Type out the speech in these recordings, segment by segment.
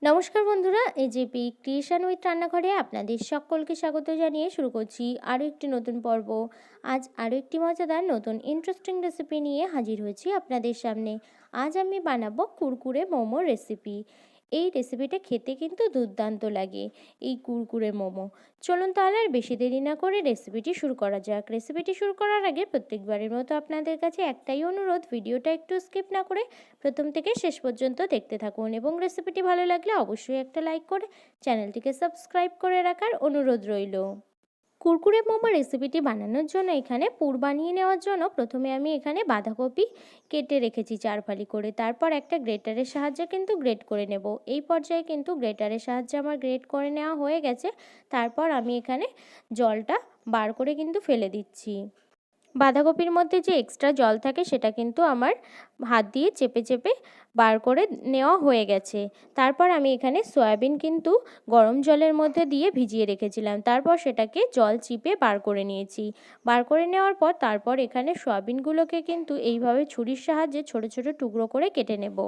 নমস্কার বন্ধুরা, AJP creation with রান্নাঘরে আপনাদের সকলকে স্বাগত জানিয়ে শুরু করছি আরও একটি নতুন পর্ব। আজ আরও একটি মজাদার নতুন ইন্টারেস্টিং রেসিপি নিয়ে হাজির হয়েছি আপনাদের সামনে। আজ আমি বানাবো কুরকুরে মোমো রেসিপি। এই রেসিপিটা খেতে কিন্তু দুর্দান্ত লাগে, এই কুরকুরে মোমো। চলুন তাহলে আর বেশি দেরি না করে রেসিপিটি শুরু করা যাক। রেসিপিটি শুরু করার আগে প্রত্যেকবারের মতো আপনাদের কাছে একটাই অনুরোধ, ভিডিওটা একটু স্কিপ না করে প্রথম থেকে শেষ পর্যন্ত দেখতে থাকুন এবং রেসিপিটি ভালো লাগলে অবশ্যই একটা লাইক করে চ্যানেলটিকে সাবস্ক্রাইব করে রাখার অনুরোধ রইল। কুরকুরে মোমো রেসিপিটি বানানোর জন্য এখানে পুর বানিয়ে নেওয়ার জন্য প্রথমে আমি এখানে বাঁধাকপি কেটে রেখেছি 4 ফালি করে, তারপর একটা গ্রেটারের সাহায্যে কিন্তু গ্রেট করে নেব। এই পর্যায়ে কিন্তু গ্রেটারের সাহায্যে আমার গ্রেট করে নেওয়া হয়ে গেছে। তারপর আমি এখানে জলটা বার করে কিন্তু ফেলে দিচ্ছি। বাঁধাকপির মধ্যে যে এক্সট্রা জল থাকে সেটা কিন্তু আমার হাত দিয়ে চেপে চেপে বার করে নেওয়া হয়ে গেছে। তারপর আমি এখানে সয়াবিন কিন্তু গরম জলের মধ্যে দিয়ে ভিজিয়ে রেখেছিলাম, তারপর সেটাকে জল চিপে বার করে নিয়েছি। বার করে নেওয়ার পর তারপর এখানে সয়াবিনগুলোকে কিন্তু এইভাবে ছুরির সাহায্যে ছোট ছোট টুকরো করে কেটে নেব।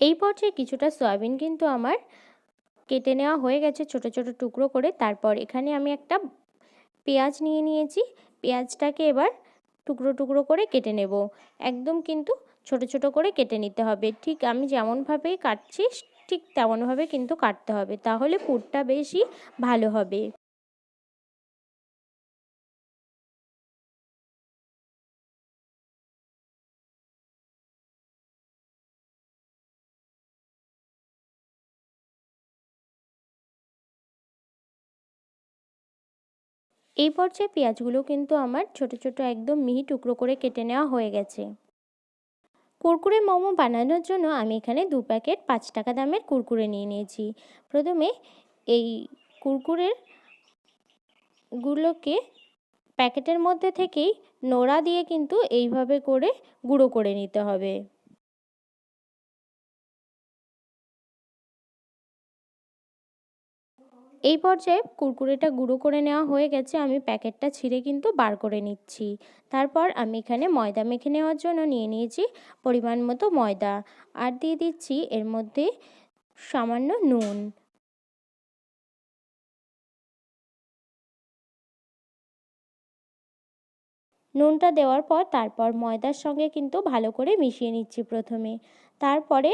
এই পর্যায়ে কিছুটা সয়াবিন কিন্তু আমার কেটে নেওয়া হয়ে গেছে ছোট ছোট টুকরো করে। তারপর এখানে আমি একটা পেঁয়াজ নিয়ে নিয়েছি। পেঁয়াজটাকে এবার টুকরো টুকরো করে কেটে নেব। একদম কিন্তু ছোট ছোট করে কেটে নিতে হবে। ঠিক আমি যেমনভাবে কাটছি ঠিক তেমনভাবে কিন্তু কাটতে হবে, তাহলে পুরটা বেশি ভালো হবে। এই পর্যায়ে পেঁয়াজগুলো কিন্তু আমার ছোট ছোট একদম মিহি টুকরো করে কেটে নেওয়া হয়ে গেছে। কুরকুরে মোমো বানানোর জন্য আমি এখানে 2 প্যাকেট 5 টাকা দামের কুরকুরে নিয়ে নিয়েছি। প্রথমে এই কুরকুরের গুলোকে প্যাকেটের মধ্যে থেকেই নোড়া দিয়ে কিন্তু এইভাবে করে গুঁড়ো করে নিতে হবে। এই পর্যায়ে কুরকুরেটা গুঁড়ো করে নেওয়া হয়ে গেছে, আমি প্যাকেটটা ছিঁড়ে কিন্তু বার করে নিচ্ছি। তারপর আমি এখানে ময়দা মেখে নেওয়ার জন্য নিয়ে নিয়েছি পরিমাণ মতো ময়দা, আর দিয়ে দিচ্ছি এর মধ্যে সামান্য নুন। নুনটা দেওয়ার পর তারপর ময়দার সঙ্গে কিন্তু ভালো করে মিশিয়ে নিচ্ছি প্রথমে। তারপরে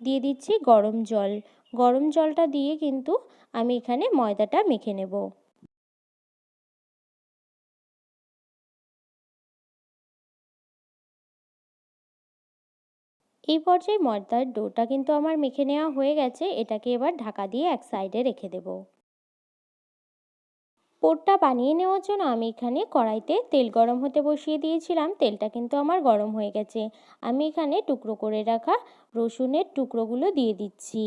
দিয়ে দিচ্ছি গরম জল। গরম জলটা দিয়ে কিন্তু আমি এখানে ময়দাটা মেখে নেব। এই পর্যায়ে ময়দার ডোটা কিন্তু আমার মেখে নেওয়া হয়ে গেছে। এটাকে এবার ঢাকা দিয়ে এক সাইডে রেখে দেব। পোরটা বানিয়ে নেওয়ার জন্য আমি এখানে কড়াইতে তেল গরম হতে বসিয়ে দিয়েছিলাম। তেলটা কিন্তু আমার গরম হয়ে গেছে। আমি এখানে টুকরো করে রাখা রসুনের টুকরোগুলো দিয়ে দিচ্ছি।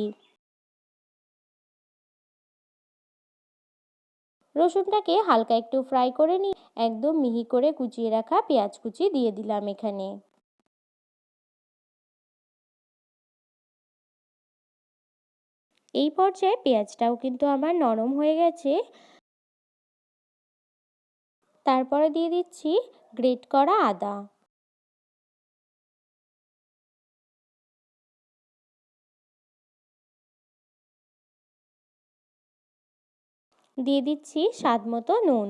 রসুনটাকে হালকা একটু ফ্রাই করে নিয়ে একদম মিহি করে কুচিয়ে রাখা পেঁয়াজ কুচি দিয়ে দিলাম এখানে। এই পর্যায়ে পেঁয়াজটাও কিন্তু আমার নরম হয়ে গেছে। তারপরে দিয়ে দিচ্ছি গ্রেট করা আদা। দিয়ে দিচ্ছি স্বাদ মতো নুন।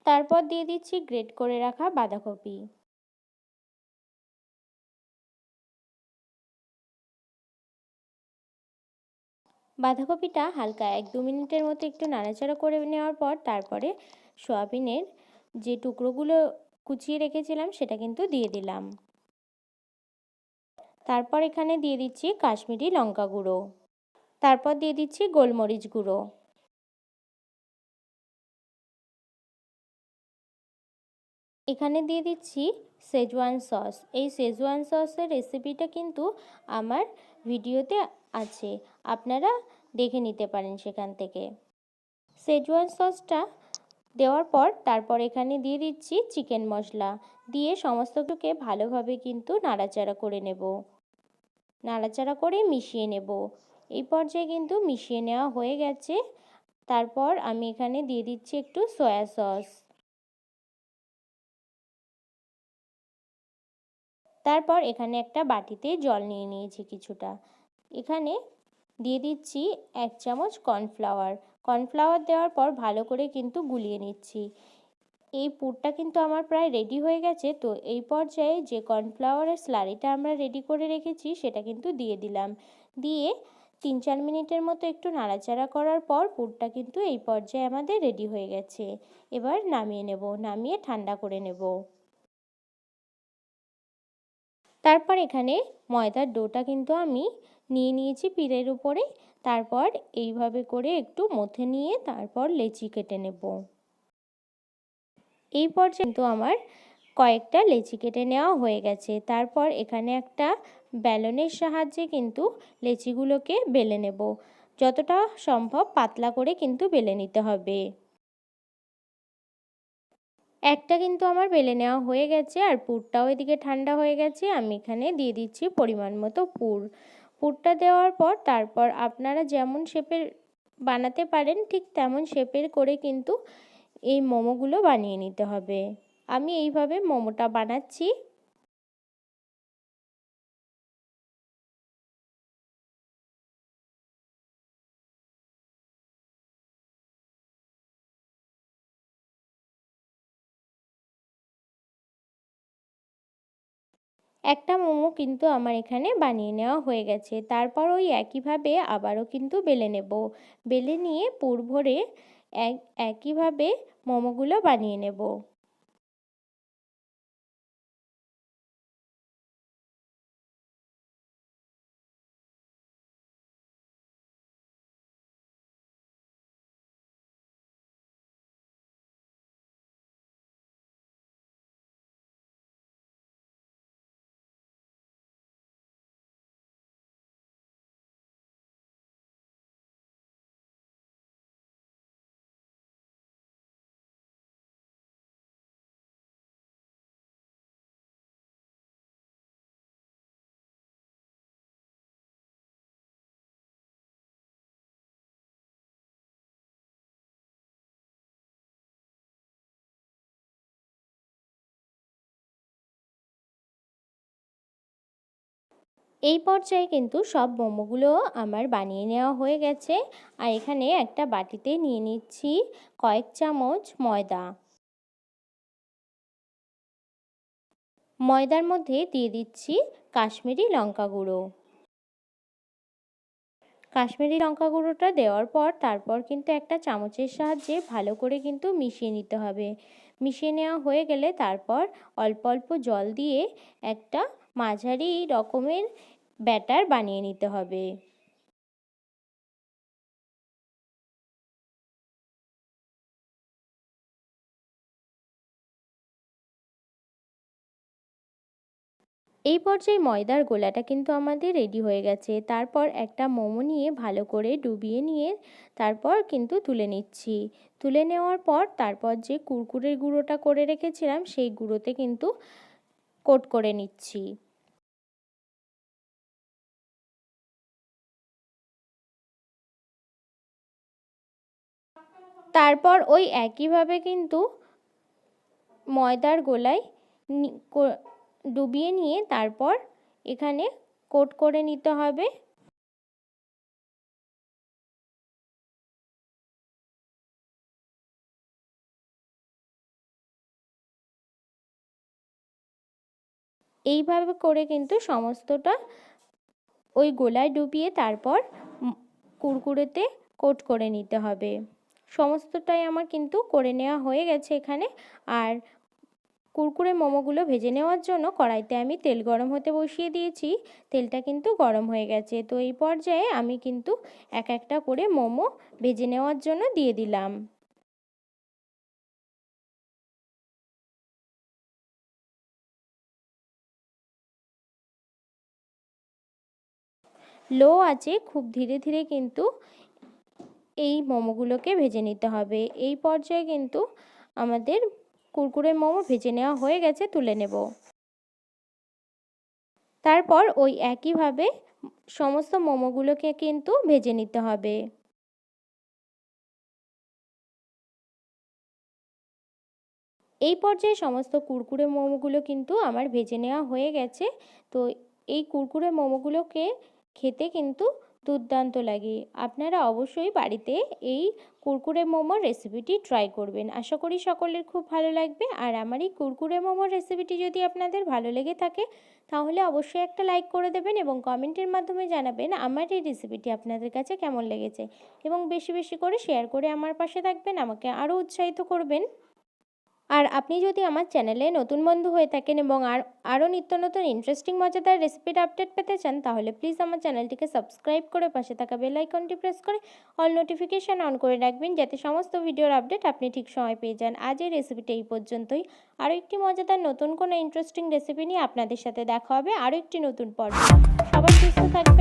তারপর দিয়ে দিচ্ছি গ্রেট করে রাখা বাঁধাকপি। বাঁধাকপিটা হালকা 1-2 মিনিটের মতো একটু নাড়াচাড়া করে নেওয়ার পর তারপরে সয়াবিনের যে টুকরোগুলো কুচিয়ে রেখেছিলাম সেটা কিন্তু দিয়ে দিলাম। তারপর এখানে দিয়ে দিচ্ছি কাশ্মীরি লঙ্কা গুঁড়ো। তারপর দিয়ে দিচ্ছি গোলমরিচ গুঁড়ো। এখানে দিয়ে দিচ্ছি শেজওয়ান সস। এই শেজওয়ান সসের রেসিপিটা কিন্তু আমার ভিডিওতে আছে, আপনারা দেখে নিতে পারেন সেখান থেকে। শেজওয়ান সসটা দেওয়ার পর তারপর এখানে দিয়ে দিচ্ছি চিকেন মশলা, দিয়ে সমস্ত কিছুকে ভালোভাবে কিন্তু নাড়াচাড়া করে নেব। নাড়াচাড়া করে মিশিয়ে নেব। এই পর্যায়ে কিন্তু মিশিয়ে নেওয়া হয়ে গেছে। তারপর আমি এখানে দিয়ে দিচ্ছি একটু সয়া সস। তারপর এখানে একটা বাটিতে জল নিয়ে নিয়েছি কিছুটা। এখানে দিয়ে দিচ্ছি 1 চামচ কর্নফ্লাওয়ার। কর্নফ্লাওয়ার দেওয়ার পর ভালো করে কিন্তু গুলিয়ে নিচ্ছি। এই পুরটা কিন্তু আমার প্রায় রেডি হয়ে গেছে। তো এই পর্যায়ে যে কর্নফ্লাওয়ারের স্লারিটা আমরা রেডি করে রেখেছি সেটা কিন্তু দিয়ে দিলাম। দিয়ে 3-4 মিনিটের মতো একটু নাড়াচাড়া করার পর পুরটা কিন্তু এই পর্যায়ে আমাদের রেডি হয়ে গেছে। এবার নামিয়ে নেব, নামিয়ে ঠান্ডা করে নেব। তারপর এখানে ময়দার ডোটা কিন্তু আমি নিয়ে নিয়েছি পিঁড়ের উপরে। তারপর এইভাবে করে একটু মথে নিয়ে তারপর লেচি কেটে নেব। এই পর্যায়ে কিন্তু আমার কয়েকটা লেচি কেটে নেওয়া হয়ে গেছে। তারপর এখানে একটা বেলনের সাহায্যে কিন্তু লেচিগুলোকে বেলে নেব। যতটা সম্ভব পাতলা করে কিন্তু বেলে নিতে হবে। একটা কিন্তু আমার বেলে নেওয়া হয়ে গেছে আর পুরটাও এদিকে ঠান্ডা হয়ে গেছে। আমি এখানে দিয়ে দিচ্ছি পরিমাণ মতো পুর। পুরটা দেওয়ার পর তারপর আপনারা যেমন শেপের বানাতে পারেন ঠিক তেমন শেপের করে কিন্তু এই মোমোগুলো বানিয়ে নিতে হবে। আমি এইভাবে মোমোটা বানাচ্ছি। একটা মোমো কিন্তু আমার এখানে বানিয়ে নেওয়া হয়ে গেছে। তারপর ওই একইভাবে আবারও কিন্তু বেলে নেব। বেলে নিয়ে পুর ভরে একইভাবে মোমোগুলো বানিয়ে নেব। এই পর্যায়ে কিন্তু সব মোমোগুলো আমার বানিয়ে নেওয়া হয়ে গেছে। আর এখানে একটা বাটিতে নিয়ে নিচ্ছি কয়েক চামচ ময়দা। ময়দার মধ্যে দিয়ে দিচ্ছি কাশ্মীরি লঙ্কা গুঁড়ো। কাশ্মীরি লঙ্কা গুঁড়োটা দেওয়ার পর তারপর কিন্তু একটা চামচের সাহায্যে ভালো করে কিন্তু মিশিয়ে নিতে হবে। মিশিয়ে নেওয়া হয়ে গেলে তারপর অল্প অল্প জল দিয়ে একটা মাঝারি রকমের ব্যাটার বানিয়ে নিতে হবে। এই পর্যায়ে ময়দার গোলাটা কিন্তু আমাদের রেডি হয়ে গেছে। তারপর একটা মোমো নিয়ে ভালো করে ডুবিয়ে নিয়ে তারপর কিন্তু তুলে নিচ্ছি। তুলে নেওয়ার পর তারপর যে কুরকুরের গুঁড়োটা করে রেখেছিলাম সেই গুঁড়োতে কিন্তু কোট করে নিচ্ছি। তারপর ওই একইভাবে কিন্তু ময়দার গোলায় ডুবিয়ে নিয়ে তারপর এখানে কোট করে নিতে হবে। এইভাবে করে কিন্তু সমস্তটা ওই গোলায় ডুবিয়ে তারপর কুরকুরেতে কোট করে নিতে হবে। সমস্তটাই আমার কিন্তু করে নেওয়া হয়ে গেছে এখানে। আর কুরকুরে মোমোগুলো ভেজে নেওয়ার জন্য কড়াইতে আমি তেল গরম হতে বসিয়ে দিয়েছি। তেলটা কিন্তু গরম হয়ে গেছে। তো এই পর্যায়ে আমি কিন্তু এক একটা করে মোমো ভেজে নেওয়ার জন্য দিয়ে দিলাম। লো আঁচে খুব ধীরে ধীরে কিন্তু এই মোমোগুলোকে ভেজে নিতে হবে। এই পর্যায়ে কিন্তু আমাদের কুরকুরে মোমো ভেজে নেওয়া হয়ে গেছে, তুলে নেব। তারপর ওই একইভাবে সমস্ত মোমোগুলোকে কিন্তু ভেজে নিতে হবে। এই পর্যায়ে সমস্ত কুরকুরে মোমোগুলো কিন্তু আমার ভেজে নেওয়া হয়ে গেছে। তো এই কুরকুরে মোমোগুলোকে খেতে কিন্তু দুর্দান্ত লাগে। আপনারা অবশ্যই বাড়িতে এই কুরকুরে মোমোর রেসিপিটি ট্রাই করবেন। আশা করি সকলের খুব ভালো লাগবে। আর আমার এই কুরকুরে মোমোর রেসিপিটি যদি আপনাদের ভালো লেগে থাকে তাহলে অবশ্যই একটা লাইক করে দেবেন এবং কমেন্টের মাধ্যমে জানাবেন আমার এই রেসিপিটি আপনাদের কাছে কেমন লেগেছে, এবং বেশি বেশি করে শেয়ার করে আমার পাশে থাকবেন, আমাকে আরও উৎসাহিত করবেন। আর আপনি যদি আমার চ্যানেলে নতুন বন্ধু হয়ে থাকেন এবং আরও নিত্য নতুন ইন্টারেস্টিং মজাদার রেসিপির আপডেট পেতে চান তাহলে প্লিজ আমার চ্যানেলটিকে সাবস্ক্রাইব করে পাশে থাকা বেল আইকনটি প্রেস করে অল নোটিফিকেশান অন করে রাখবেন, যাতে সমস্ত ভিডিওর আপডেট আপনি ঠিক সময় পেয়ে যান। আজ এই রেসিপিটা এই পর্যন্তই। আরও একটি মজাদার নতুন কোনো ইন্টারেস্টিং রেসিপি নিয়ে আপনাদের সাথে দেখা হবে আরও একটি নতুন পর্বে। সবাই সুস্থ থাকবেন।